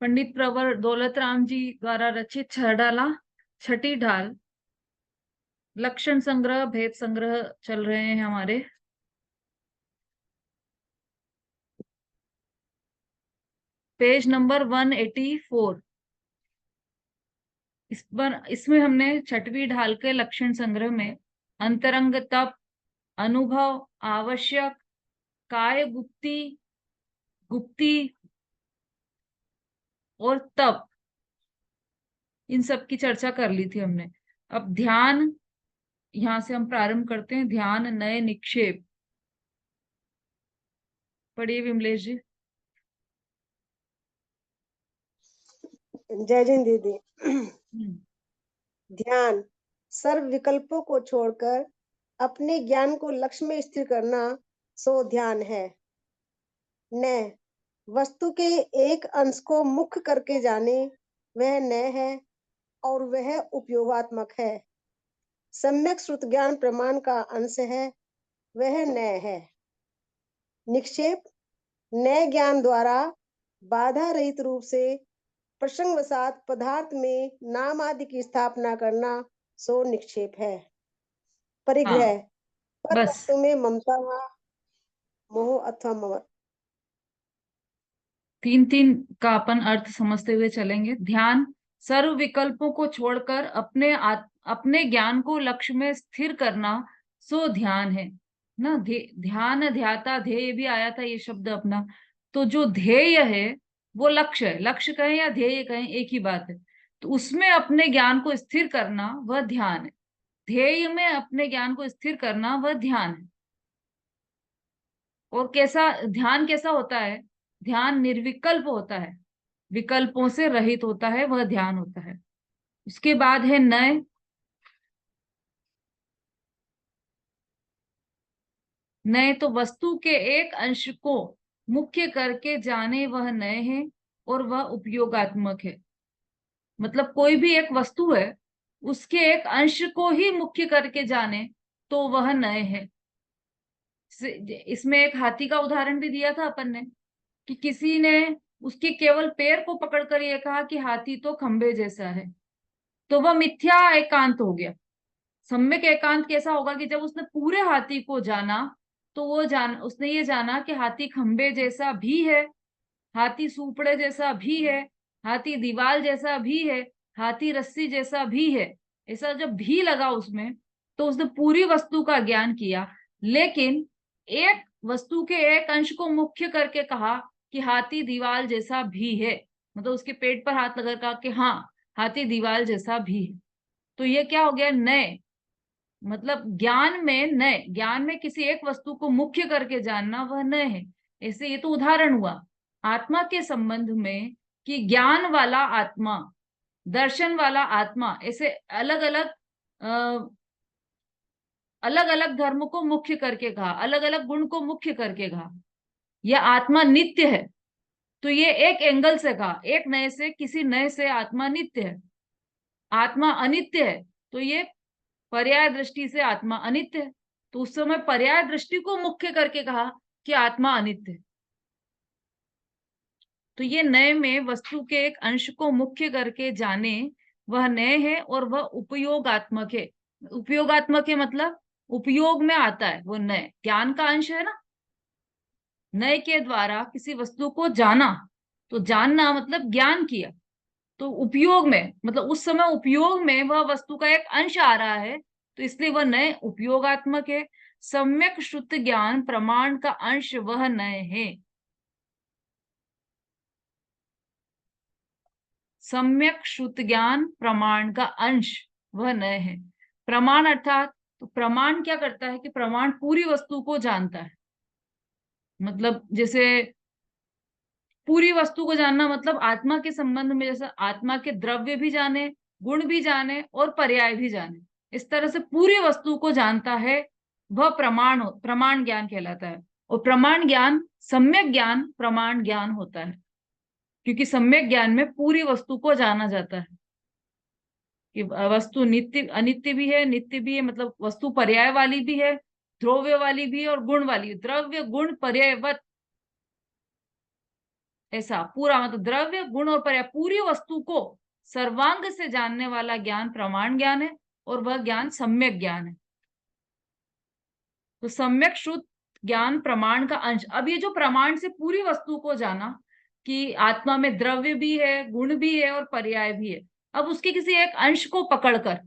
पंडित प्रवर दौलत राम जी द्वारा रचित छठी ढाल लक्षण संग्रह भेद संग्रह चल रहे हैं हमारे। Page number 184। इसमें हमने छठवीं ढाल के लक्षण संग्रह में अंतरंग तप, अनुभव, आवश्यक, काय गुप्ती, गुप्ती और तप, इन सब की चर्चा कर ली थी हमने। अब ध्यान, यहां से हम प्रारंभ करते हैं। ध्यान नए निक्षेप। पढ़िए विमलेश जी। जय जिन दीदी। ध्यान सर्व विकल्पों को छोड़कर अपने ज्ञान को लक्ष्य में स्थिर करना सो ध्यान है। न वस्तु के एक अंश को मुख्य करके जाने, वह न है और वह उपयोगात्मक है। सम्यक श्रुत ज्ञान प्रमाण का अंश है, वह न है। निक्षेप नए ज्ञान द्वारा बाधा रहित रूप से प्रसंगवशात पदार्थ में नाम आदि की स्थापना करना सो निक्षेप है। परिग्रह हाँ, पर बस वस्तु में ममता, मोह अथवा ममत्व। तीन तीन का अपन अर्थ समझते हुए चलेंगे। ध्यान सर्व विकल्पों को छोड़कर अपने ज्ञान को लक्ष्य में स्थिर करना सो ध्यान है ना। ध्यान ध्याता ध्येय भी आया था ये शब्द अपना। तो जो ध्येय है वो लक्ष्य है। लक्ष्य कहें या ध्येय कहें एक ही बात है। तो उसमें अपने ज्ञान को स्थिर करना वह ध्यान है। ध्येय में अपने ज्ञान को स्थिर करना वह ध्यान है। और ध्यान कैसा होता है? ध्यान निर्विकल्प होता है, विकल्पों से रहित होता है, वह ध्यान होता है। उसके बाद है नय। नय तो वस्तु के एक अंश को मुख्य करके जाने, वह नय है और वह उपयोगात्मक है। मतलब कोई भी एक वस्तु है, उसके एक अंश को ही मुख्य करके जाने तो वह नय है। इसमें एक हाथी का उदाहरण भी दिया था अपन ने कि किसी ने उसके केवल पैर को पकड़कर ये कहा कि हाथी तो खंबे जैसा है, तो वह मिथ्या एकांत हो गया। सम्यक एकांत कैसा होगा कि जब उसने पूरे हाथी को जाना तो उसने ये जाना कि हाथी खंबे जैसा भी है, हाथी सूपड़े जैसा भी है, हाथी दीवाल जैसा भी है, हाथी रस्सी जैसा भी है। ऐसा जब भी लगा उसमें तो उसने पूरी वस्तु का ज्ञान किया। लेकिन एक वस्तु के एक अंश को मुख्य करके कहा कि हाथी दीवाल जैसा भी है, मतलब उसके पेट पर हाथ लगा कहा कि हाँ हाथी दीवाल जैसा भी है। तो ये क्या हो गया? नए, मतलब ज्ञान में किसी एक वस्तु को मुख्य करके जानना वह नय है। ऐसे ये तो उदाहरण हुआ। आत्मा के संबंध में कि ज्ञान वाला आत्मा, दर्शन वाला आत्मा, ऐसे अलग अलग धर्म को मुख्य करके कहा, अलग अलग गुण को मुख्य करके कहा। यह आत्मा नित्य है, तो ये एक एंगल से कहा। एक नए से, किसी नए से आत्मा नित्य है। आत्मा अनित्य है, तो ये पर्याय दृष्टि से आत्मा अनित्य है। तो उस समय पर्याय दृष्टि को मुख्य करके कहा कि आत्मा अनित्य है। तो ये नए में वस्तु के एक अंश को मुख्य करके जाने, वह नए है और वह उपयोगात्मक है। उपयोगात्मक है मतलब उपयोग में आता है, वो नए ज्ञान का अंश है ना। नए के द्वारा किसी वस्तु को जाना, तो जानना मतलब ज्ञान किया। तो उपयोग में मतलब उस समय उपयोग में वह वस्तु का एक अंश आ रहा है, तो इसलिए वह नए उपयोगात्मक है। सम्यक शुद्ध ज्ञान प्रमाण का अंश वह नए है। सम्यक शुद्ध ज्ञान प्रमाण का अंश वह नए है। प्रमाण अर्थात, तो प्रमाण क्या करता है कि प्रमाण पूरी वस्तु को जानता है। मतलब जैसे पूरी वस्तु को जानना मतलब आत्मा के संबंध में, जैसे आत्मा के द्रव्य भी जाने, गुण भी जाने और पर्याय भी जाने, इस तरह से पूरी वस्तु को जानता है, वह प्रमाण ज्ञान कहलाता है। और प्रमाण ज्ञान, सम्यक ज्ञान प्रमाण ज्ञान होता है, क्योंकि सम्यक ज्ञान में पूरी वस्तु को जाना जाता है कि वस्तु नित्य अनित्य भी है, नित्य भी है, मतलब वस्तु पर्याय वाली भी है, ध्रुव्य वाली भी है और गुण वाली, द्रव्य गुण पर्यायवत, ऐसा पूरा, मतलब द्रव्य गुण और पर्याय पूरी वस्तु को सर्वांग से जानने वाला ज्ञान प्रमाण ज्ञान है, और वह ज्ञान सम्यक ज्ञान है। तो सम्यक श्रुत ज्ञान प्रमाण का अंश। अब ये जो प्रमाण से पूरी वस्तु को जाना कि आत्मा में द्रव्य भी है, गुण भी है और पर्याय भी है, अब उसके किसी एक अंश को पकड़कर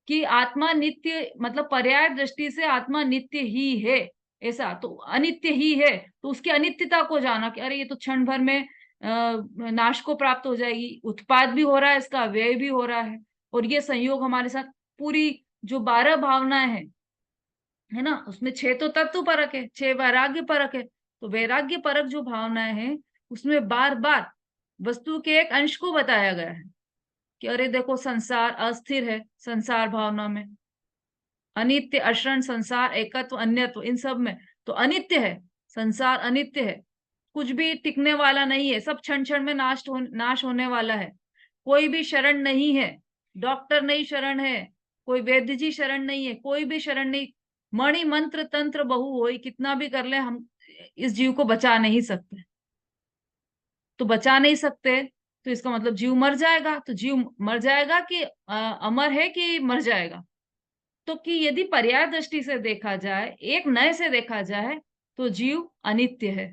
कि आत्मा नित्य, मतलब पर्याय दृष्टि से आत्मा नित्य ही है, ऐसा तो अनित्य ही है, तो उसकी अनित्यता को जाना कि अरे ये तो क्षण भर में नाश को प्राप्त हो जाएगी, उत्पाद भी हो रहा है इसका, व्यय भी हो रहा है, और ये संयोग हमारे साथ पूरी जो 12 भावनाएं हैं, है ना, उसमें 6 तो तत्व परक है, 6 वैराग्य परक है। तो वैराग्य परक जो भावनाएं हैं उसमें बार बार वस्तु के एक अंश को बताया गया है कि अरे देखो संसार अस्थिर है, संसार भावना में अनित्य, अक्षरण, संसार, एकत्व, अन्यत्व, इन सब में तो अनित्य है, संसार अनित्य है, कुछ भी टिकने वाला नहीं है, सब क्षण क्षण में नाश होने वाला है, कोई भी शरण नहीं है, डॉक्टर नहीं शरण है, कोई वैद्य जी शरण नहीं है, कोई भी शरण नहीं, मणि मंत्र तंत्र बहु होई, कितना भी कर ले हम इस जीव को बचा नहीं सकते। तो बचा नहीं सकते तो इसका मतलब जीव मर जाएगा, तो जीव मर जाएगा कि अमर है कि मर जाएगा। तो कि यदि पर्याय दृष्टि से देखा जाए, एक नए से देखा जाए, तो जीव अनित्य है,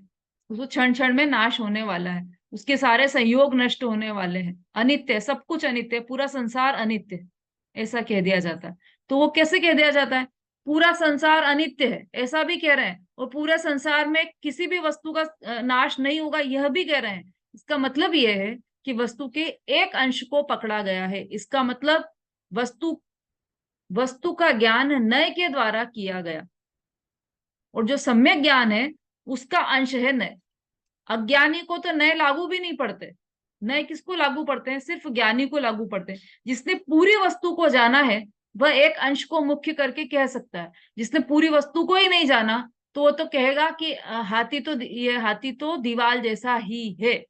उसको क्षण क्षण में नाश होने वाला है, उसके सारे संयोग नष्ट होने वाले हैं, अनित्य है, सब कुछ अनित्य है, पूरा संसार अनित्य है, ऐसा कह दिया जाता है। तो वो कैसे कह दिया जाता है, पूरा संसार अनित्य है ऐसा भी कह रहे हैं, और पूरे संसार में किसी भी वस्तु का नाश नहीं होगा यह भी कह रहे हैं। इसका मतलब यह है कि वस्तु के एक अंश को पकड़ा गया है, इसका मतलब वस्तु वस्तु का ज्ञान नय के द्वारा किया गया, और जो सम्यक ज्ञान है उसका अंश है नय। अज्ञानी को तो नए लागू भी नहीं पड़ते, नए किसको लागू पड़ते हैं, सिर्फ ज्ञानी को लागू पड़ते हैं। जिसने पूरी वस्तु को जाना है वह एक अंश को मुख्य करके कह सकता है, जिसने पूरी वस्तु को ही नहीं जाना तो वो तो कहेगा कि हाथी तो दीवाल जैसा ही है,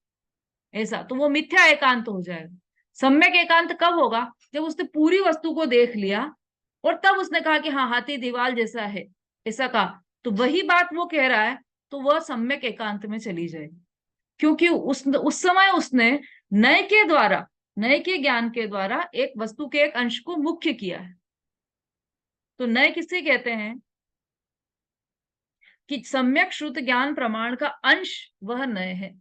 ऐसा, तो वो मिथ्या एकांत हो जाएगा। सम्यक एकांत कब होगा, जब उसने पूरी वस्तु को देख लिया और तब उसने कहा कि हाँ हाथी दीवाल जैसा है, ऐसा कहा, तो वही बात वो कह रहा है, तो वह सम्यक एकांत में चली जाएगी, क्योंकि उस समय उसने नए के द्वारा, नए के ज्ञान के द्वारा एक वस्तु के एक अंश को मुख्य किया है। तो नए किसे कहते हैं कि सम्यक श्रुत ज्ञान प्रमाण का अंश वह नए है,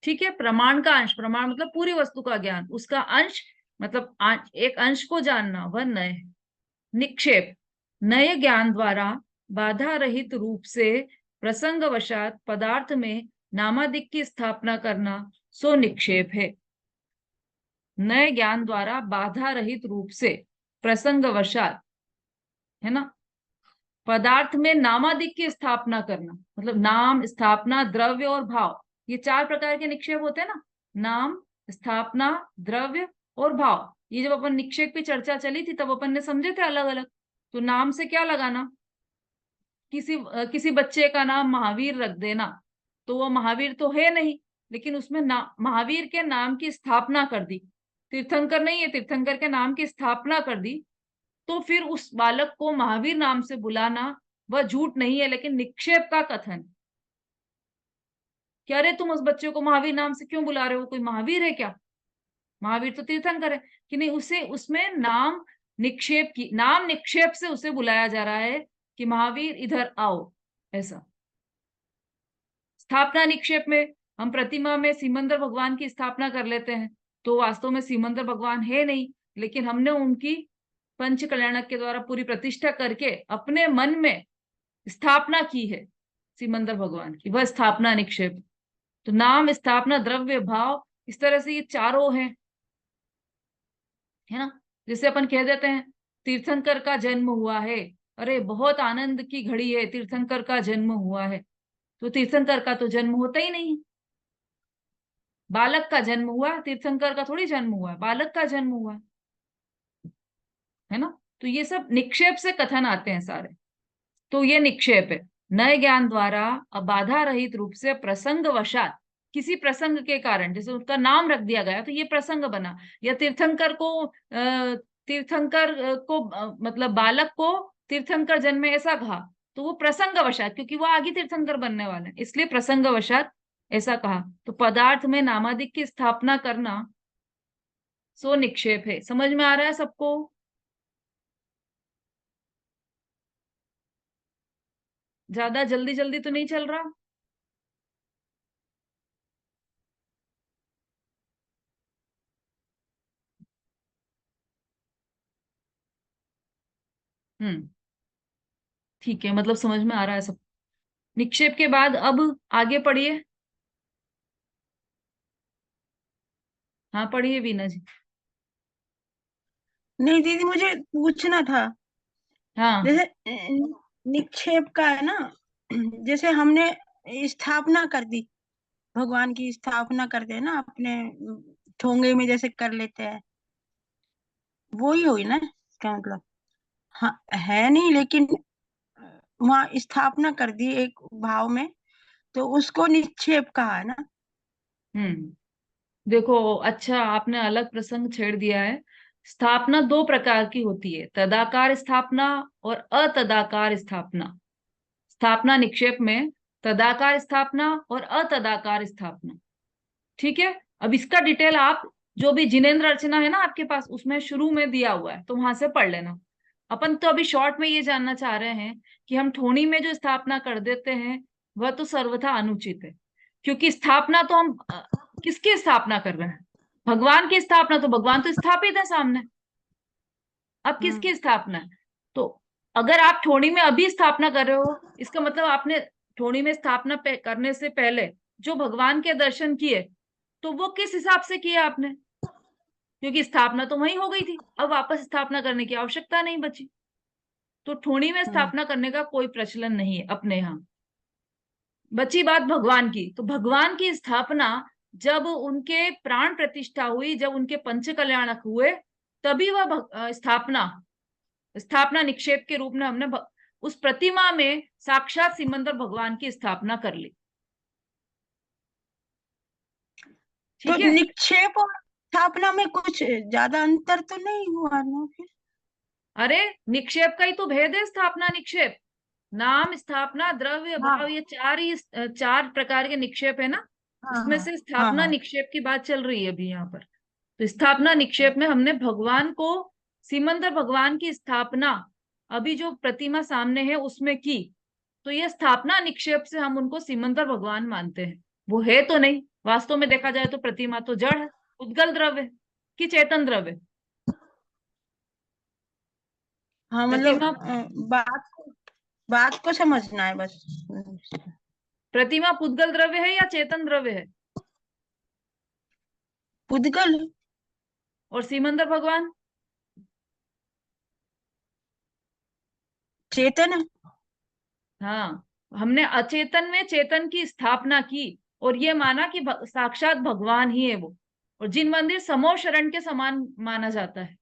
ठीक है, प्रमाण का अंश, प्रमाण मतलब पूरी वस्तु का ज्ञान, उसका अंश मतलब एक अंश को जानना, वह नए है। निक्षेप, नए ज्ञान द्वारा बाधा रहित रूप से प्रसंगवशात पदार्थ में नामादिक की स्थापना करना सो निक्षेप है। नए ज्ञान द्वारा बाधा रहित रूप से प्रसंगवशात, है ना, पदार्थ में नामादिक की स्थापना करना, मतलब नाम, स्थापना, द्रव्य और भाव, ये 4 प्रकार के निक्षेप होते हैं ना, नाम, स्थापना, द्रव्य और भाव। ये जब अपन निक्षेप की चर्चा चली थी तब अपन ने समझे थे अलग अलग। तो नाम से क्या लगाना, किसी बच्चे का नाम महावीर रख देना, तो वो महावीर तो है नहीं, लेकिन उसमें महावीर के नाम की स्थापना कर दी, तीर्थंकर नहीं है, तीर्थंकर के नाम की स्थापना कर दी, तो फिर उस बालक को महावीर नाम से बुलाना वह झूठ नहीं है, लेकिन निक्षेप का कथन। क्या रे तुम उस बच्चे को महावीर नाम से क्यों बुला रहे हो, कोई महावीर है क्या, महावीर तो तीर्थंकर है कि नहीं, उसे उसमें नाम निक्षेप से उसे बुलाया जा रहा है कि महावीर इधर आओ, ऐसा। स्थापना निक्षेप में हम प्रतिमा में सिमंदर भगवान की स्थापना कर लेते हैं, तो वास्तव में सिमंदर भगवान है नहीं, लेकिन हमने उनकी पंच कल्याणक के द्वारा पूरी प्रतिष्ठा करके अपने मन में स्थापना की है सिमंदर भगवान की, वह स्थापना निक्षेप। तो नाम, स्थापना, द्रव्य, भाव, इस तरह से ये चारों हैं, है ना। जैसे अपन कह देते हैं तीर्थंकर का जन्म हुआ है, अरे बहुत आनंद की घड़ी है, तीर्थंकर का जन्म हुआ है, तो तीर्थंकर का तो जन्म होता ही नहीं, बालक का जन्म हुआ, तीर्थंकर का थोड़ी जन्म हुआ है, बालक का जन्म हुआ है ना। तो ये सब निक्षेप से कथन आते हैं सारे। तो ये निक्षेप है। नए ज्ञान द्वारा अबाधा रहित रूप से प्रसंग वशात, किसी प्रसंग के कारण, जैसे उसका नाम रख दिया गया तो ये प्रसंग बना, या तीर्थंकर को मतलब बालक को तीर्थंकर जन्मे ऐसा कहा, तो वो प्रसंग वशात, क्योंकि वो आगे तीर्थंकर बनने वाले हैं, इसलिए प्रसंग वशात ऐसा कहा। तो पदार्थ में नामादिक की स्थापना करना सो निक्षेप है। समझ में आ रहा है सबको? ज्यादा जल्दी जल्दी तो नहीं चल रहा? हम्म, ठीक है, मतलब समझ में आ रहा है सब। निक्षेप के बाद अब आगे पढ़िए। हाँ पढ़िए बीना जी। नहीं दीदी, मुझे पूछना था। हाँ। जैसे निक्षेप का है ना, जैसे हमने स्थापना कर दी, भगवान की स्थापना करते हैं ना अपने ठोंगे में, जैसे कर लेते हैं, वो ही हुई ना इसका मतलब। हाँ, है नहीं, लेकिन वहाँ स्थापना कर दी एक भाव में, तो उसको निक्षेप कहा है ना। हम्म, देखो, अच्छा आपने अलग प्रसंग छेड़ दिया है। स्थापना दो प्रकार की होती है, तदाकार स्थापना और अतदाकार स्थापना। स्थापना निक्षेप में तदाकार स्थापना और अतदाकार स्थापना। ठीक है। अब इसका डिटेल आप, जो भी जिनेन्द्र अर्चना है ना आपके पास, उसमें शुरू में दिया हुआ है, तो वहां से पढ़ लेना। अपन तो अभी शॉर्ट में ये जानना चाह रहे हैं कि हम ठोनी में जो स्थापना कर देते हैं वह तो सर्वथा अनुचित है। क्योंकि स्थापना तो हम किसकी स्थापना कर रहे हैं? भगवान की स्थापना, तो भगवान तो स्थापित है सामने। अब हम्म। किसकी स्थापना है? तो अगर आप ठोनी में अभी स्थापना कर रहे हो, इसका मतलब आपने ठोनी में स्थापना करने से पहले जो भगवान के दर्शन किए, तो वो किस हिसाब से किए आपने? क्योंकि स्थापना तो वहीं हो गई थी, अब वापस स्थापना करने की आवश्यकता नहीं बची। तो ठोणी में हम्म। स्थापना करने का कोई प्रचलन नहीं है अपने यहाँ। बची बात भगवान की, तो भगवान की स्थापना जब उनके प्राण प्रतिष्ठा हुई, जब उनके पंच कल्याणक हुए, तभी वह स्थापना स्थापना निक्षेप के रूप में हमने उस प्रतिमा में साक्षात सिमंदर भगवान की स्थापना कर ली। तो ठीक है। निक्षेप और स्थापना में कुछ ज्यादा अंतर तो नहीं हुआ ना फिर? अरे, निक्षेप का ही तो भेद है स्थापना निक्षेप। नाम, स्थापना, द्रव्य, भाव, हाँ ये चार ही चार प्रकार के निक्षेप है ना। हाँ उसमें हाँ से हाँ स्थापना हाँ। निक्षेप की बात चल रही है अभी यहाँ पर। तो स्थापना निक्षेप में हमने भगवान को, सिमंदर भगवान की स्थापना अभी जो प्रतिमा सामने है उसमें की, तो ये स्थापना निक्षेप से हम उनको सिमंदर भगवान मानते हैं। वो है तो नहीं, वास्तव में देखा जाए तो प्रतिमा तो जड़ है, उद्गल द्रव्य है कि चेतन द्रव्य? हाँ मतलब प्रतिमा, बात को समझना है बस। प्रतिमा पुद्गल द्रव्य है या चेतन द्रव्य है? पुद्गल। और सिमंदर भगवान? चेतन। हाँ, हमने अचेतन में चेतन की स्थापना की और ये माना कि साक्षात भगवान ही है वो। और जिन मंदिर समो शरण के समान माना जाता है,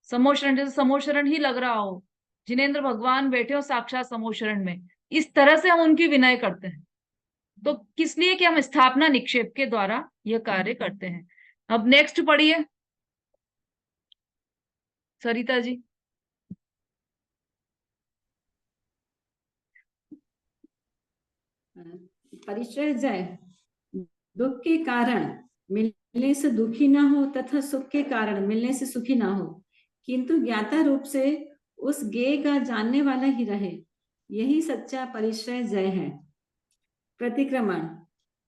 समो शरण, जैसे समो शरण ही लग रहा हो, जिनेन्द्र भगवान बैठे हो साक्षात समो शरण में, इस तरह से हम उनकी विनय करते हैं। तो किस लिए? कि हम स्थापना निक्षेप के द्वारा यह कार्य करते हैं। अब नेक्स्ट पढ़िए सरिता जी। परिचय जाए, दुख के कारण मिलने से दुखी ना हो तथा सुख के कारण मिलने से सुखी ना हो, किंतु ज्ञाता रूप से उस ज्ञेय का जानने वाला ही रहे, यही सच्चा परिचय जय है। प्रतिक्रमण,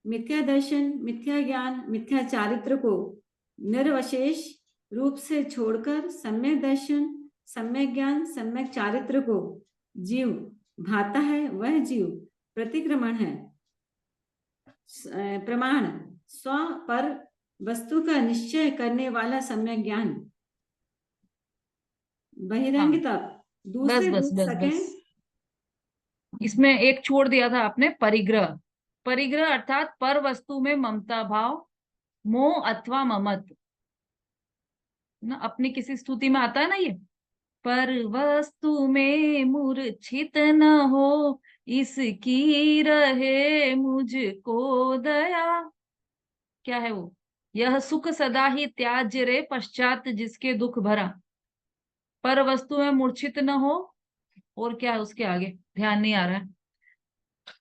मिथ्या दर्शन, मिथ्या ज्ञान, मिथ्या चारित्र को निर्वशेष रूप से छोड़कर सम्यक दर्शन, सम्यक ज्ञान, सम्यक चारित्र को जीव भाता है, वह जीव प्रतिक्रमण है। प्रमाण, स्व पर वस्तु का निश्चय करने वाला सम्यक ज्ञान। हाँ, बहिरंगता, बस दूसरे बस बुझ बस सके। बस, इसमें एक छोड़ दिया था आपने, परिग्रह। परिग्रह अर्थात पर वस्तु में ममता भाव, मोह अथवा ममत्व ना, अपनी किसी स्तुति में आता है ना ये, पर वस्तु में मूर्छित न हो, इसकी रहे मुझको दया। क्या है वो? यह सुख सदा ही त्याज्य रे, पश्चात जिसके दुख भरा। पर वस्तु में मूर्छित न हो, और क्या है उसके आगे, ध्यान नहीं आ रहा है।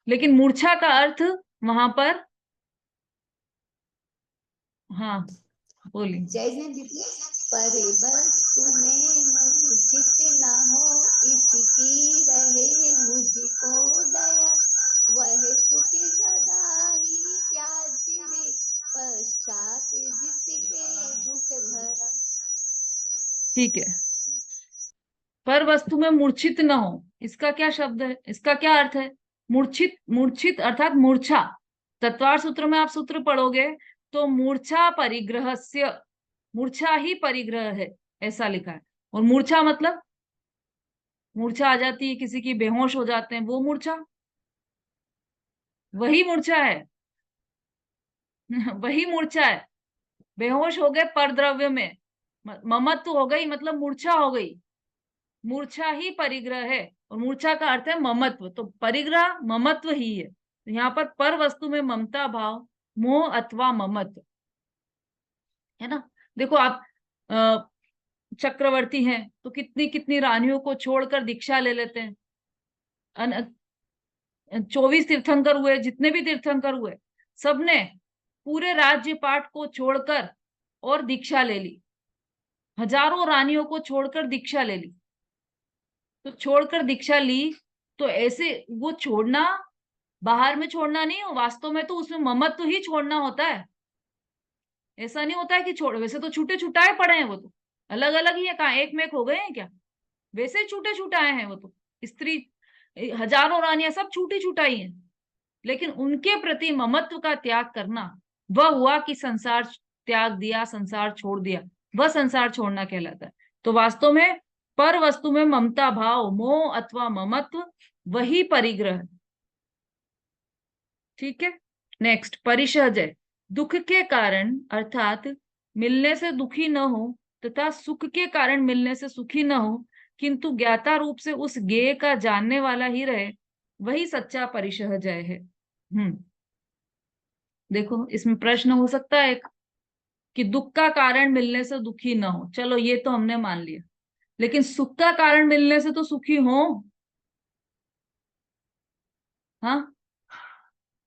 लेकिन मूर्छा का अर्थ वहां पर, हाँ बोलिए। पर वस्तु में मूर्छित न हो, इसकी रहे मुझको दया। वह सुख सदा ही त्याज्य रे, पश्चात जिसके दुख भरा। ठीक है, पर वस्तु में मूर्छित न हो, इसका क्या शब्द है, इसका क्या अर्थ है? मूर्छित, मूर्छित अर्थात मूर्छा। तत्वार सूत्र में आप सूत्र पढ़ोगे तो मूर्छा परिग्रहस्य, मूर्छा ही परिग्रह है, ऐसा लिखा है। और मूर्छा मतलब मूर्छा आ जाती है, किसी की बेहोश हो जाते हैं, वो मूर्छा, वही मूर्छा है। वही मूर्छा है। बेहोश हो गए परद्रव्य में, ममत्व हो गई, मतलब मूर्छा हो गई। मूर्छा ही परिग्रह है, और मूर्छा का अर्थ है ममत्व, तो परिग्रह ममत्व ही है। तो यहाँ पर वस्तु में ममता भाव, मोह अथवा ममत्व है ना। देखो आप चक्रवर्ती हैं तो कितनी कितनी रानियों को छोड़कर दीक्षा ले लेते हैं। 24 तीर्थंकर हुए, जितने भी तीर्थंकर हुए, सबने पूरे राज्य पाट को छोड़कर और दीक्षा ले ली। हजारों रानियों को छोड़कर दीक्षा ले ली। तो छोड़कर दीक्षा ली तो ऐसे वो छोड़ना बाहर में छोड़ना नहीं हो, वास्तव में तो उसमें ममत्व ही छोड़ना होता है। ऐसा नहीं होता है कि छोड़, वैसे तो छूटे छुटाए पड़े हैं, वो तो अलग अलग ही है, कहा एक में एक हो गए हैं क्या? वैसे छूटे छुटाए हैं वो तो। स्त्री, हजारों रानियां सब छूटी छुटाई हैं, लेकिन उनके प्रति ममत्व का त्याग करना, वह हुआ कि संसार त्याग दिया, संसार छोड़ दिया, वह संसार छोड़ना कहलाता है। तो वास्तव में पर वस्तु में ममता भाव, मोह अथवा ममत्व, वही परिग्रह। ठीक है, नेक्स्ट परिशहजय। दुख के कारण अर्थात मिलने से दुखी न हो तथा सुख के कारण मिलने से सुखी न हो, किंतु ज्ञाता रूप से उस ज्ञेय का जानने वाला ही रहे, वही सच्चा परिशहजय है। देखो इसमें प्रश्न हो सकता है एक, कि दुख का कारण मिलने से दुखी न हो, चलो ये तो हमने मान लिया, लेकिन सुख का कारण मिलने से तो सुखी हो। हाँ,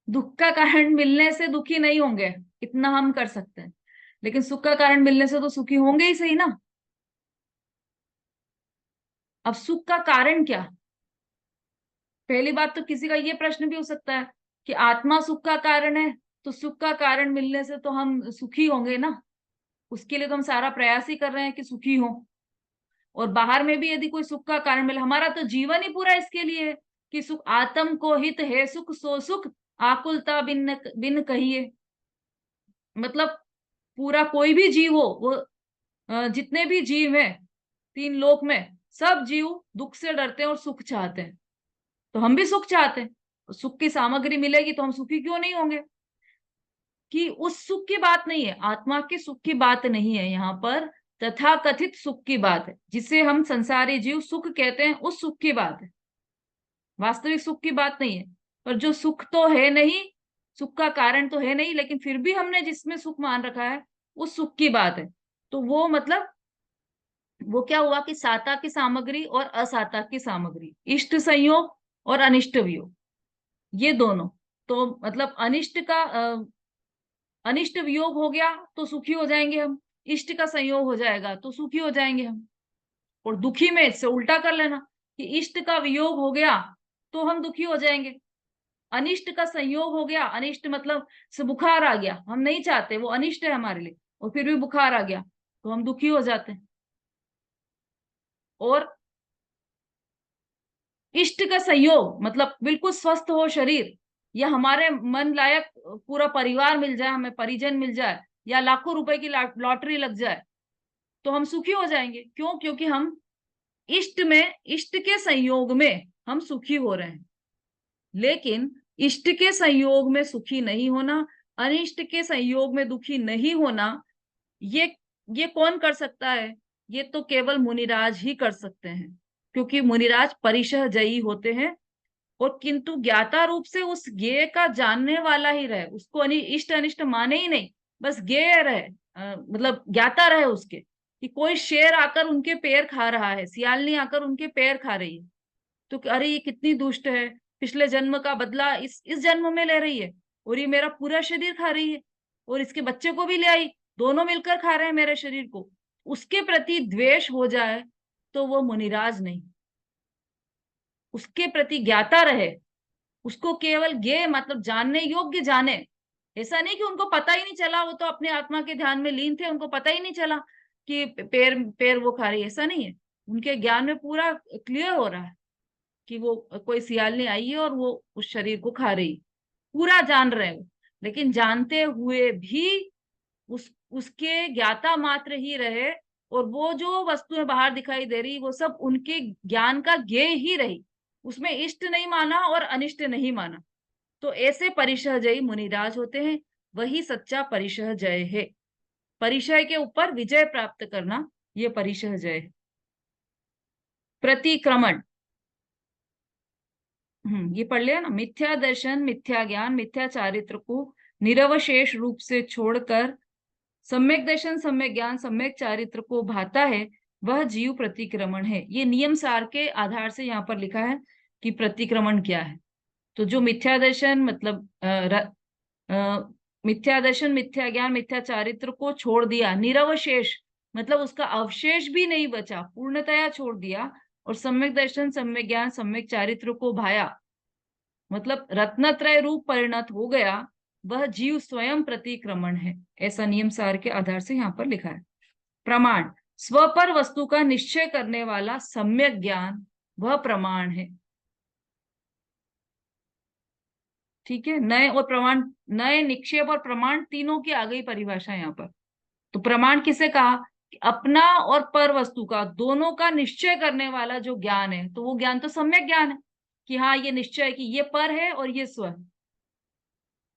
दुख का कारण मिलने से दुखी नहीं होंगे, इतना हम कर सकते हैं, लेकिन सुख का कारण मिलने से तो सुखी होंगे ही सही ना। अब सुख का कारण क्या? पहली बात तो किसी का ये प्रश्न भी हो सकता है कि आत्मा सुख का कारण है, तो सुख का कारण मिलने से तो हम सुखी होंगे ना, उसके लिए तो हम सारा प्रयास ही कर रहे हैं कि सुखी हो। और बाहर में भी यदि कोई सुख का कारण मिले, हमारा तो जीवन ही पूरा इसके लिए है कि सुख आत्म को हित है, सुख सो सुख आकुलता बिन बिन कहिए। मतलब पूरा कोई भी जीव हो, वो जितने भी जीव हैं तीन लोक में, सब जीव दुख से डरते हैं और सुख चाहते हैं। तो हम भी सुख चाहते हैं, सुख की सामग्री मिलेगी तो हम सुखी क्यों नहीं होंगे? कि उस सुख की बात नहीं है, आत्मा के सुख की बात नहीं है यहाँ पर, तथा कथित सुख की बात है, जिसे हम संसारी जीव सुख कहते हैं, उस सुख की बात है, वास्तविक सुख की बात नहीं है। पर जो सुख तो है नहीं, सुख का कारण तो है नहीं, लेकिन फिर भी हमने जिसमें सुख मान रखा है, उस सुख की बात है। तो वो मतलब वो क्या हुआ कि साता की सामग्री और असाता की सामग्री, इष्ट संयोग और अनिष्ट वियोग, ये दोनों। तो मतलब अनिष्ट वियोग हो गया तो सुखी हो जाएंगे हम, इष्ट का संयोग हो जाएगा तो सुखी हो जाएंगे हम। और दुखी में इससे उल्टा कर लेना कि इष्ट का वियोग हो गया तो हम दुखी हो जाएंगे, अनिष्ट का संयोग हो गया, अनिष्ट मतलब से बुखार आ गया, हम नहीं चाहते, वो अनिष्ट है हमारे लिए, और फिर भी बुखार आ गया तो हम दुखी हो जाते हैं। और इष्ट का संयोग मतलब बिल्कुल स्वस्थ हो शरीर, या हमारे मन लायक पूरा परिवार मिल जाए, हमें परिजन मिल जाए, या लाखों रुपए की लॉटरी लग जाए, तो हम सुखी हो जाएंगे। क्यों? क्योंकि हम इष्ट में, इष्ट के संयोग में हम सुखी हो रहे हैं। लेकिन इष्ट के संयोग में सुखी नहीं होना, अनिष्ट के संयोग में दुखी नहीं होना, ये कौन कर सकता है? ये तो केवल मुनिराज ही कर सकते हैं, क्योंकि मुनिराज परिशह जयी होते हैं। और किंतु ज्ञाता रूप से उस ज्ञेय का जानने वाला ही रहे, उसको इष्ट अनिष्ट माने ही नहीं, बस ज्ञेय रहे, मतलब ज्ञाता रहे उसके, कि कोई शेर आकर उनके पैर खा रहा है, सियालनी आकर उनके पैर खा रही है, तो अरे ये कितनी दुष्ट है, पिछले जन्म का बदला इस जन्म में ले रही है, और ये मेरा पूरा शरीर खा रही है, और इसके बच्चे को भी ले आई, दोनों मिलकर खा रहे हैं मेरे शरीर को, उसके प्रति द्वेष हो जाए तो वो मुनिराज नहीं, उसके प्रति ज्ञाता रहे, उसको केवल ज्ञेय मतलब जानने योग्य जाने। ऐसा नहीं कि उनको पता ही नहीं चला, वो तो अपने आत्मा के ध्यान में लीन थे, उनको पता ही नहीं चला कि पैर पैर वो खा रही है, ऐसा नहीं है। उनके ज्ञान में पूरा क्लियर हो रहा है कि वो कोई सियालनी आई है और वो उस शरीर को खा रही, पूरा जान रहे हो। लेकिन जानते हुए भी उसके ज्ञाता मात्र ही रहे, और वो जो वस्तुएं बाहर दिखाई दे रही वो सब उनके ज्ञान का ज्ञेय ही रही, उसमें इष्ट नहीं माना और अनिष्ट नहीं माना। तो ऐसे परिशह जयी मुनिराज होते हैं, वही सच्चा परिशह जय है। परिशय के ऊपर विजय प्राप्त करना, ये परिशह जय है। प्रतिक्रमण, ये पढ़ लिया ना। मिथ्या दर्शन, मिथ्या ज्ञान, मिथ्या चारित्र को निरवशेष रूप से छोड़कर सम्यक दर्शन, सम्यक ज्ञान, सम्यक चारित्र को भाता है, वह जीव प्रतिक्रमण है। ये नियम सार के आधार से यहाँ पर लिखा है कि प्रतिक्रमण क्या है। तो जो मिथ्या दर्शन मतलब मिथ्या दर्शन, मिथ्या ज्ञान, मिथ्या चारित्र को छोड़ दिया, निरवशेष मतलब उसका अवशेष भी नहीं बचा, पूर्णतया छोड़ दिया, और सम्यक दर्शन, सम्यक ज्ञान, सम्यक चारित्र को भाया, मतलब रत्नत्रय रूप परिणत हो गया, वह जीव स्वयं प्रतिक्रमण है। ऐसा नियम सार के आधार से यहाँ पर लिखा है। प्रमाण, स्व पर वस्तु का निश्चय करने वाला सम्यक ज्ञान, वह प्रमाण है। ठीक है, नए और प्रमाण, नए, निक्षेप और प्रमाण तीनों की आ गई परिभाषा यहाँ पर। तो प्रमाण किसे कहा? कि अपना और पर वस्तु का दोनों का निश्चय करने वाला जो ज्ञान है, तो वो ज्ञान तो सम्यक ज्ञान है, कि हाँ ये निश्चय है कि ये पर है और ये स्व है।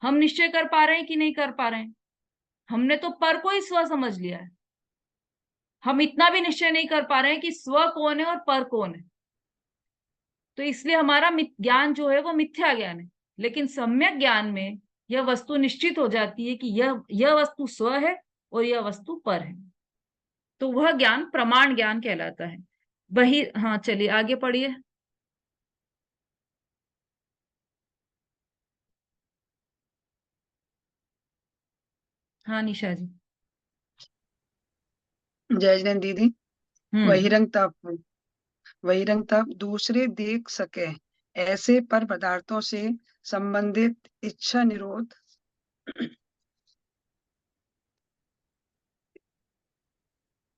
हम निश्चय कर पा रहे हैं कि नहीं कर पा रहे हैं? हमने तो पर को ही स्व समझ लिया है, हम इतना भी निश्चय नहीं कर पा रहे हैं कि स्व कौन है और पर कौन है। तो इसलिए हमारा ज्ञान जो है वो मिथ्या ज्ञान है। लेकिन सम्यक ज्ञान में यह वस्तु निश्चित हो जाती है कि यह वस्तु स्व है और यह वस्तु पर है, तो वह ज्ञान प्रमाण ज्ञान कहलाता है। वही, हाँ चलिए आगे पढ़िए। हाँ निशा जी। जय जैन दीदी। हम्म बहिरंग तप दूसरे देख सके ऐसे पर पदार्थों से संबंधित इच्छा निरोध,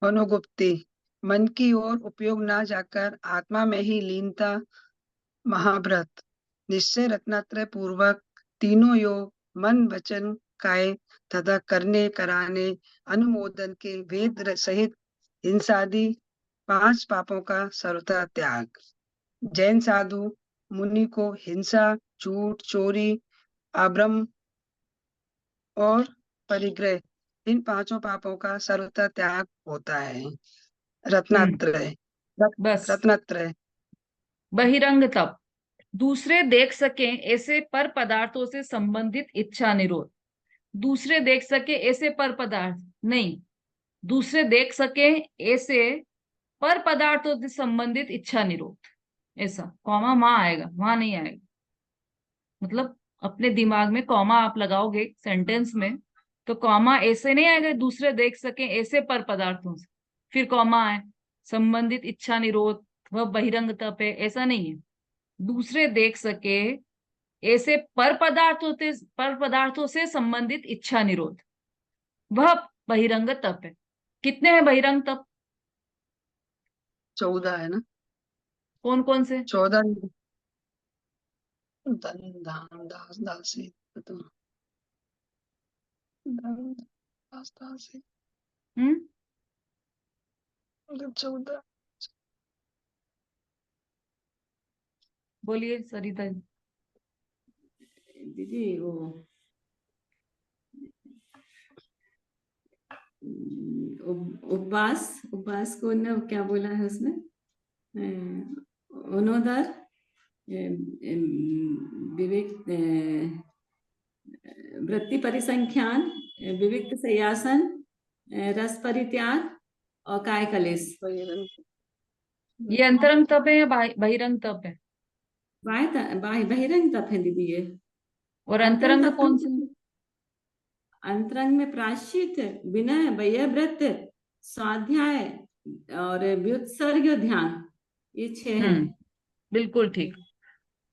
अनुगुप्ति, मन की ओर उपयोग ना जाकर आत्मा में ही लीनता, महाव्रत, निश्चय रत्नात्रय पूर्वक तीनों योग, मन वचन काय तथा करने कराने अनुमोदन के वेद सहित हिंसादि 5 पापों का सर्वथा त्याग। जैन साधु मुनि को हिंसा, झूठ, चोरी, अभ्रम और परिग्रह, इन 5 पापों का सर्वथा त्याग होता है। रत्नात्रय, बस, रत्नात्रय। बहिरंग तप दूसरे देख सके ऐसे पर पदार्थों से संबंधित इच्छा निरोध। दूसरे देख सके ऐसे पर पदार्थ नहीं, दूसरे देख सके ऐसे पर पदार्थों से संबंधित इच्छा निरोध। ऐसा कॉमा वहां आएगा, वहां नहीं आएगा। मतलब अपने दिमाग में कॉमा आप लगाओगे सेंटेंस में, तो कॉमा ऐसे नहीं आएगा दूसरे देख सके ऐसे पर पदार्थों से फिर कॉमा आए संबंधित इच्छा निरोध, वह बहिरंग तप है, ऐसा नहीं है। दूसरे देख सके ऐसे पर पदार्थों से संबंधित इच्छा निरोध, वह बहिरंग तप है। कितने हैं बहिरंग तप? 14 है ना? कौन कौन से? 14। धन धान दास दासी, तो धन दास दासी, हम्म 14। बोलिए सरिता जी। दीदी वो उपवास, उपवास को न क्या बोला है उसमें, अनोदर, विवेक, वृत्ति परिसंख्यान, विविक्त संयासन, रस परित्याग और काय कलेश। ये अंतरंग तप है या बहिरंग तप है? बहिरंग तप है दीदी ये। और अंतरंग तप कौन सा है? अंतरंग में प्रायश्चित, विनय, वैयव्रत, स्वाध्याय और व्युत्सर्ग, ध्यान, ये 6 है। बिल्कुल ठीक।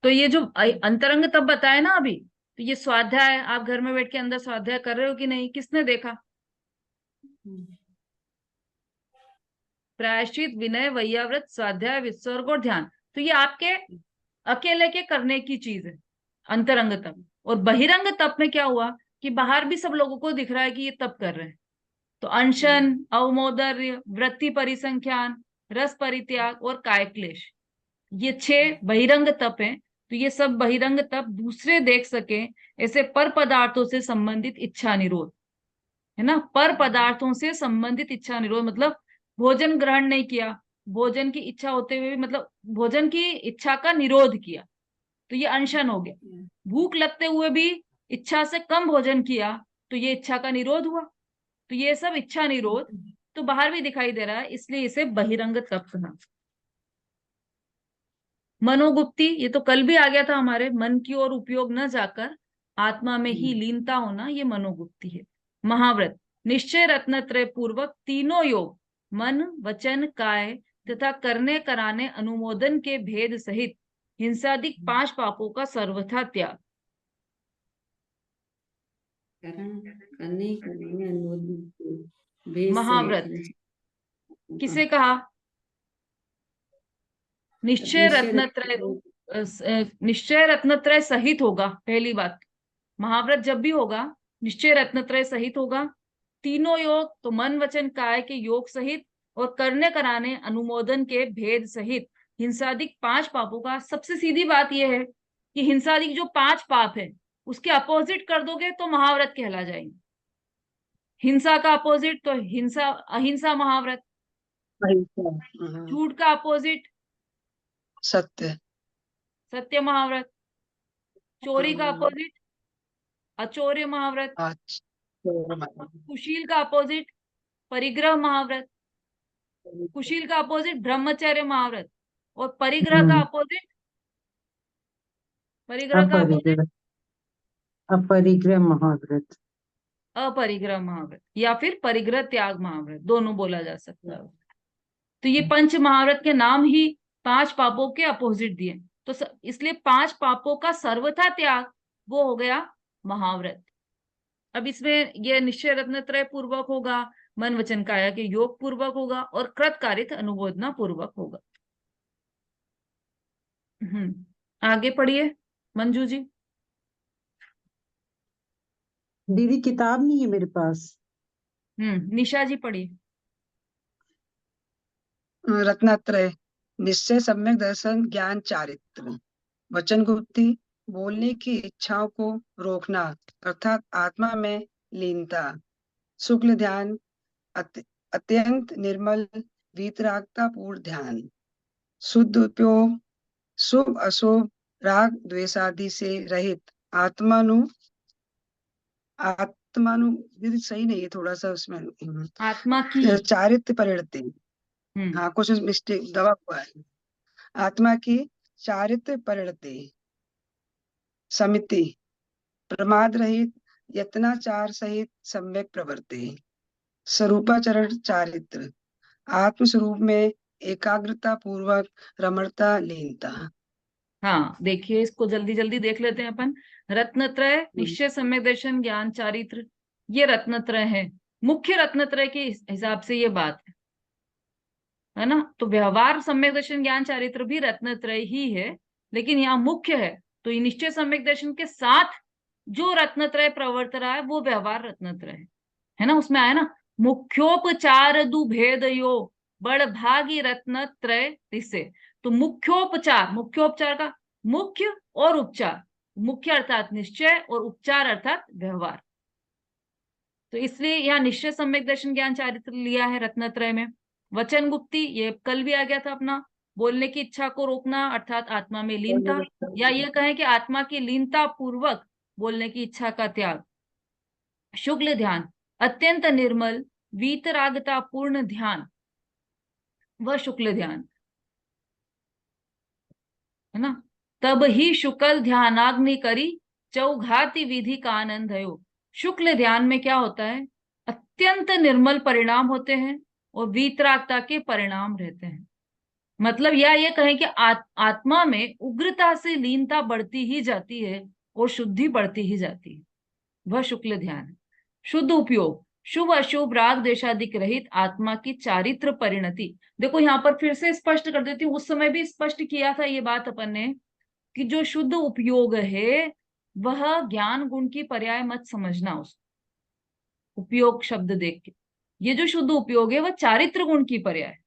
तो ये जो अंतरंग तप बताया ना अभी, तो ये स्वाध्याय आप घर में बैठ के अंदर स्वाध्याय कर रहे हो कि नहीं, किसने देखा? प्रायश्चित, विनय, वैयाव्रत, स्वाध्याय, विसर्ग और ध्यान, तो ये आपके अकेले के करने की चीज है, अंतरंग तप। और बहिरंग तप में क्या हुआ कि बाहर भी सब लोगों को दिख रहा है कि ये तप कर रहे हैं। तो अनशन, अवमोदर्य, वृत्ति परिसंख्यान, रस परित्याग और काय क्लेश, ये 6 बहिरंग तप हैं। तो ये सब बहिरंग तप दूसरे देख सके ऐसे पर पदार्थों से संबंधित इच्छा निरोध है ना। पर पदार्थों से संबंधित इच्छा निरोध मतलब भोजन ग्रहण नहीं किया, भोजन की इच्छा होते हुए भी मतलब भोजन की इच्छा का निरोध किया, तो ये अनशन हो गया। भूख लगते हुए भी इच्छा से कम भोजन किया, तो ये इच्छा का निरोध हुआ। तो ये सब इच्छा निरोध तो बाहर भी दिखाई दे रहा है, इसलिए इसे बहिरंग तप कहा। मनोगुप्ति, ये तो कल भी आ गया था हमारे, मन की ओर उपयोग न जाकर आत्मा में ही लीनता होना, ये मनोगुप्ति है। महाव्रत, निश्चय रत्नत्रय पूर्वक तीनों योग, मन, वचन, काय तथा करने कराने अनुमोदन के भेद सहित हिंसादिक 5 पापों का सर्वथा त्याग। करने कराने अनुमोदन के भेद महाव्रत सहित, किसे कहा? निश्चय रत्नत्रय, निश्चय रत्नत्रय सहित होगा। पहली बात, महाव्रत जब भी होगा निश्चय रत्नत्रय सहित होगा। तीनों योग तो मन, वचन, काय के योग सहित, और करने कराने अनुमोदन के भेद सहित हिंसादिक 5 पापों का। सबसे सीधी बात यह है कि हिंसादिक जो 5 पाप है उसके अपोजिट कर दोगे तो महाव्रत कहला जाएंगे। हिंसा का अपोजिट तो हिंसा, अहिंसा महाव्रत। झूठ का अपोजिट सत्य, सत्य महाव्रत। चोरी का अपोजिट अचौर्य महाव्रत। कुशील का अपोजिट परिग्रह महाव्रत। कुशील का अपोजिट ब्रह्मचर्य महाव्रत। और परिग्रह का अपोजिट, परिग्रह का अपोजिट अपरिग्रह महाव्रत, अपरिग्रह महाव्रत या फिर परिग्रह त्याग महाव्रत, दोनों बोला जा सकता है। तो ये पंच महाव्रत के नाम ही 5 पापों के अपोजिट दिए, तो इसलिए 5 पापों का सर्वथा त्याग वो हो गया महाव्रत। अब इसमें ये निश्चय रत्नत्रय पूर्वक होगा, मन, वचन, काया के योग पूर्वक होगा, और कृतकारित अनुमोदना पूर्वक होगा। आगे पढ़िए मंजू जी। दीदी किताब नहीं है मेरे पास। निशा जी पढ़िए। रत्नात्रय, निश्चय, सम्यक दर्शन, ज्ञान, चारित्र, वचन गुप्ति, बोलने की इच्छाओं को रोकना अर्थात आत्मा में लीनता, शुक्ल ध्यान, अत्यंत निर्मल वीतरागता पूर्ण ध्यान, शुद्ध उपयोग, शुभ अशुभ राग द्वेषादि से रहित आत्मानु सही नहीं है थोड़ा सा उसमें, आत्मा की चारित्र परिणति, हाँ कुछ मिस्टेक दबा हुआ है। आत्मा की चारित्र परिणति, समिति, प्रमाद रहित यत्नाचार सहित सम्यक प्रवृत्ति, स्वरूपाचरण चारित्र, आत्म स्वरूप में एकाग्रता पूर्वक रमणता लीनता। हाँ देखिए इसको जल्दी जल्दी देख लेते हैं अपन। रत्नत्रय, निश्चय, सम्यक दर्शन, ज्ञान, चारित्र, ये रत्नत्रय है। मुख्य रत्नत्रय के हिसाब से ये बात है ना। तो व्यवहार, सम्यक दर्शन, ज्ञान, चारित्र भी रत्नत्रय ही है, लेकिन यहाँ मुख्य है। तो ये निश्चय सम्यक दर्शन के साथ जो रत्नत्रय प्रवर्त रहा है वो व्यवहार रत्नत्रय है ना। उसमें आया ना, मुख्योपचार दुभेद यो बड़ भागी रत्नत्रय रिसे। तो मुख्योपचार, मुख्योपचार का मुख्य और उपचार, मुख्य अर्थात निश्चय और उपचार अर्थात व्यवहार। तो इसलिए यहाँ निश्चय सम्यक दर्शन ज्ञान चारित्र लिया है रत्नत्रय में। वचन गुप्ति, ये कल भी आ गया था अपना, बोलने की इच्छा को रोकना अर्थात आत्मा में लीनता, या ये कहें कि आत्मा की लीनता पूर्वक बोलने की इच्छा का त्याग। शुक्ल ध्यान, अत्यंत निर्मल वीतरागता पूर्ण ध्यान, वह शुक्ल ध्यान है ना। तब ही शुक्ल ध्यानाग्नि करी चौघाति विधि का आनंद है। शुक्ल ध्यान में क्या होता है, अत्यंत निर्मल परिणाम होते हैं और वीतरागता के परिणाम रहते हैं। मतलब या ये कहें कि आत्मा में उग्रता से लीनता बढ़ती ही जाती है और शुद्धि बढ़ती ही जाती है, वह शुक्ल ध्यान है। शुद्ध उपयोग, शुभ अशुभ राग देशादिक रहित आत्मा की चारित्र परिणति। देखो यहाँ पर फिर से स्पष्ट कर देती हूँ, उस समय भी स्पष्ट किया था ये बात अपन ने कि जो शुद्ध उपयोग है वह ज्ञान गुण की पर्याय मत समझना उसको, उपयोग शब्द देख के। ये जो शुद्ध उपयोग है वह चारित्र गुण की पर्याय है,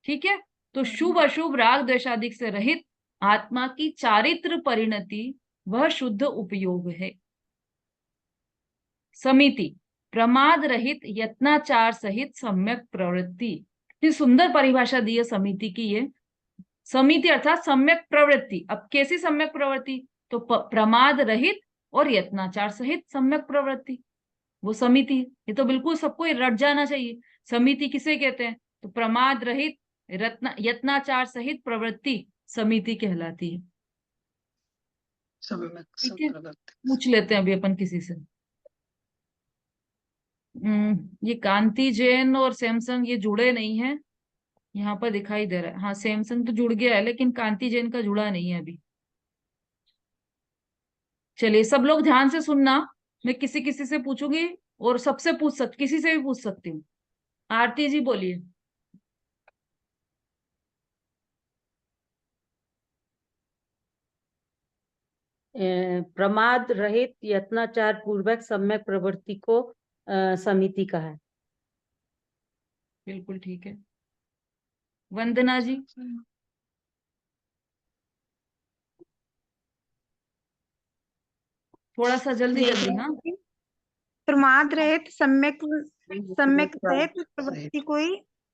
ठीक है। तो शुभ अशुभ राग द्वेषादिक से रहित आत्मा की चारित्र परिणति वह शुद्ध उपयोग है। समिति, प्रमाद रहित यत्नाचार सहित सम्यक प्रवृत्ति। इतनी सुंदर परिभाषा दी है समिति की ये। समिति अर्थात सम्यक प्रवृत्ति। अब कैसी सम्यक प्रवृत्ति, तो प्रमाद रहित और यत्नाचार सहित सम्यक प्रवृत्ति, वो समिति। ये तो बिल्कुल सबको रट जाना चाहिए। समिति किसे कहते हैं, तो प्रमाद रहित यत्नाचार सहित प्रवृत्ति समिति कहलाती है। ठीक है, पूछ लेते हैं अभी अपन किसी से। ये कांति जैन और सैमसंग ये जुड़े नहीं है, यहाँ पर दिखाई दे रहा है। हाँ सैमसंग तो जुड़ गया है लेकिन कांति जैन का जुड़ा नहीं है अभी। चलिए सब लोग ध्यान से सुनना, मैं किसी किसी से पूछूंगी और सबसे किसी से भी पूछ सकती हूँ। आरती जी बोलिए। प्रमाद रहित यत्नाचार पूर्वक सम्यक प्रवृत्ति को समिति का है। बिल्कुल ठीक है। वंदना जी। थोड़ा सा जल्दी जल्दी। हाँ, प्रमाद रहित सम्यक सम्यक रहित प्रवृत्ति को ही